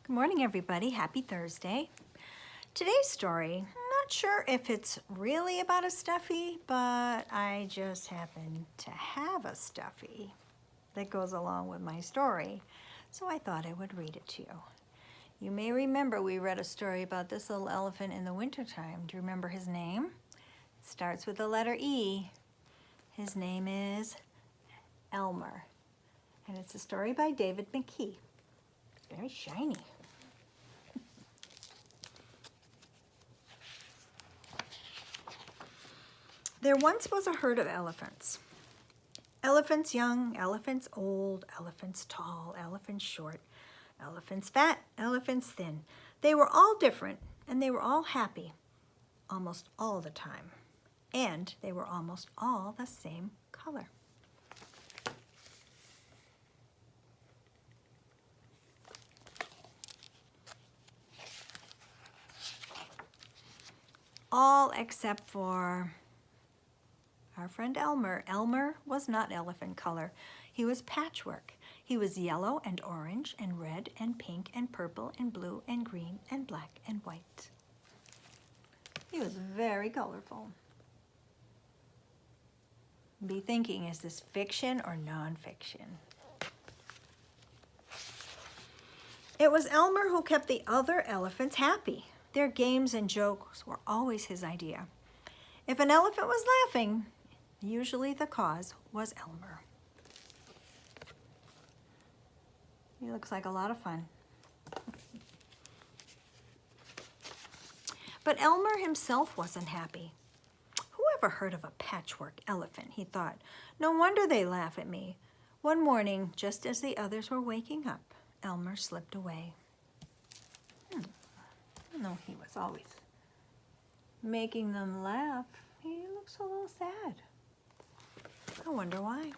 Good morning, everybody. Happy Thursday. Today's story, I'm not sure if it's really about a stuffy, but I just happen to have a stuffy that goes along with my story, so I thought I would read it to you. You may remember we read a story about this little elephant in the wintertime. Do you remember his name? It starts with the letter E. His name is Elmer, and it's a story by David McKee. It's very shiny. There once was a herd of elephants. Elephants young, elephants old, elephants tall, elephants short, elephants fat, elephants thin. They were all different, and they were all happy almost all the time. And they were almost all the same color. All except for our friend Elmer. Elmer was not elephant color. He was patchwork. He was yellow and orange and red and pink and purple and blue and green and black and white. He was very colorful. Be thinking, is this fiction or nonfiction? It was Elmer who kept the other elephants happy. Their games and jokes were always his idea. If an elephant was laughing, usually the cause was Elmer. He looks like a lot of fun. But Elmer himself wasn't happy. Who ever heard of a patchwork elephant, he thought. No wonder they laugh at me. One morning, just as the others were waking up, Elmer slipped away. I know he was always making them laugh. He looks a little sad. I wonder why.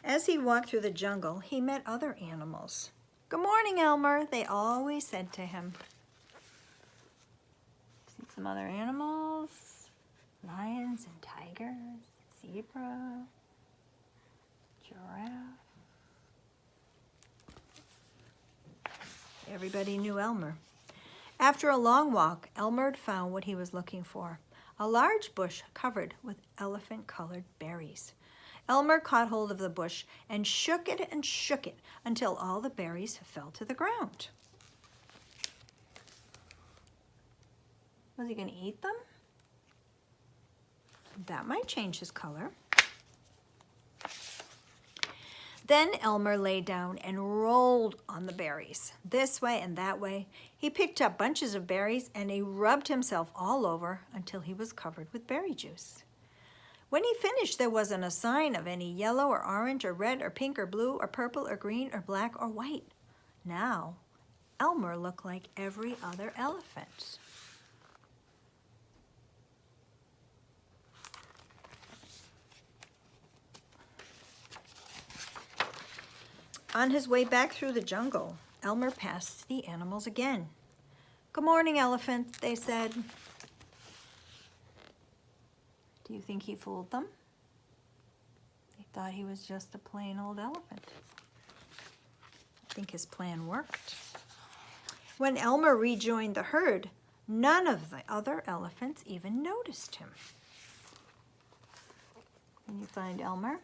As he walked through the jungle, he met other animals. Good morning, Elmer, they always said to him. See some other animals, lions and tigers, zebra, giraffe. Everybody knew Elmer. After a long walk, Elmer found what he was looking for, a large bush covered with elephant-colored berries. Elmer caught hold of the bush and shook it until all the berries fell to the ground. Was he going to eat them? That might change his color. Then Elmer lay down and rolled on the berries, this way and that way. He picked up bunches of berries and he rubbed himself all over until he was covered with berry juice. When he finished, there wasn't a sign of any yellow or orange or red or pink or blue or purple or green or black or white. Now, Elmer looked like every other elephant. On his way back through the jungle, Elmer passed the animals again. Good morning, elephant, they said. Do you think he fooled them? They thought he was just a plain old elephant. I think his plan worked. When Elmer rejoined the herd, none of the other elephants even noticed him. Can you find Elmer?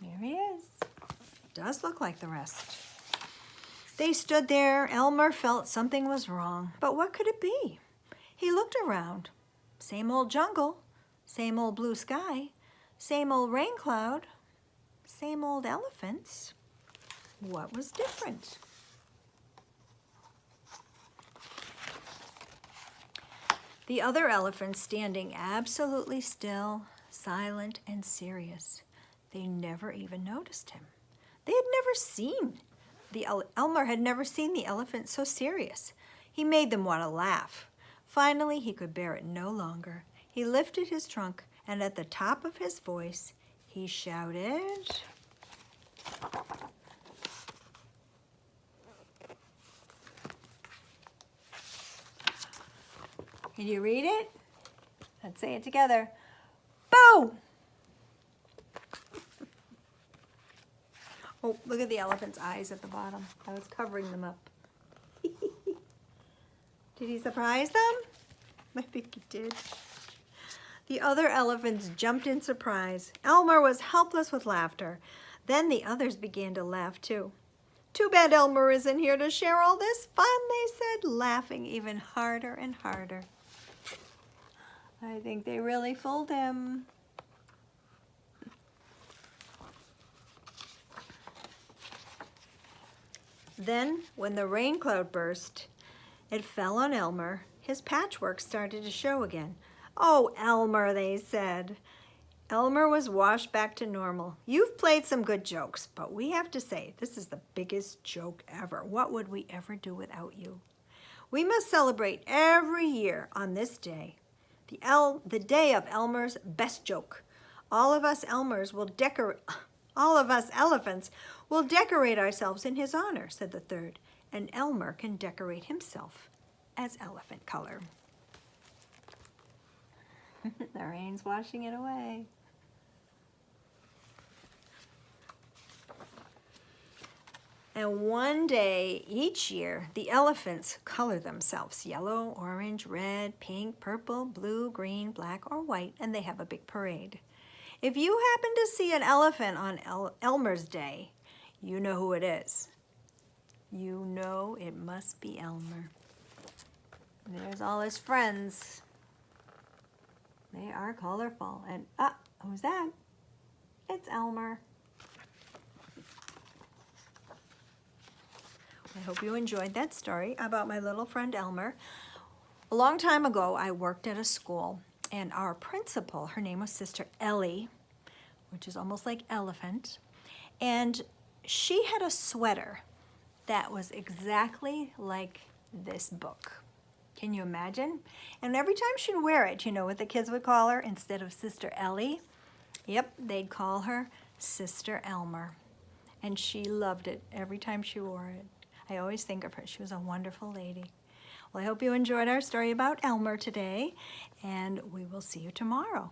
There he is. Does look like the rest. They stood there. Elmer felt something was wrong, but what could it be? He looked around. Same old jungle, same old blue sky, same old rain cloud, same old elephants. What was different? The other elephants standing absolutely still, silent and serious. They never even noticed him. They had never seen Elmer had never seen the elephant so serious. He made them want to laugh. Finally, he could bear it no longer. He lifted his trunk, and at the top of his voice, he shouted, Can you read it? Let's say it together. Whoa! Oh, look at the elephant's eyes at the bottom. I was covering them up. Did he surprise them? I think he did. The other elephants jumped in surprise. Elmer was helpless with laughter. Then the others began to laugh too. Too bad Elmer isn't here to share all this fun, they said, laughing even harder and harder. I think they really fooled him. Then, when the rain cloud burst, it fell on Elmer. His patchwork started to show again. "Oh, Elmer," they said. Elmer was washed back to normal. "You've played some good jokes, but we have to say, this is the biggest joke ever. What would we ever do without you? We must celebrate every year on this day, the day of Elmer's best joke. All of us elephants will decorate ourselves in his honor," said the third, "and Elmer can decorate himself as elephant color." The rain's washing it away. And one day each year, the elephants color themselves yellow, orange, red, pink, purple, blue, green, black, or white, and they have a big parade. If you happen to see an elephant on Elmer's Day, you know who it is. You know it must be Elmer. There's all his friends. They are colorful. And, who's that? It's Elmer. I hope you enjoyed that story about my little friend Elmer. A long time ago, I worked at a school, and our principal, her name was Sister Ellie, which is almost like elephant, and she had a sweater that was exactly like this book. Can you imagine? And every time she'd wear it, you know what the kids would call her instead of Sister Ellie? Yep, they'd call her Sister Elmer. And she loved it every time she wore it. I always think of her. She was a wonderful lady. Well, I hope you enjoyed our story about Elmer today, and we will see you tomorrow.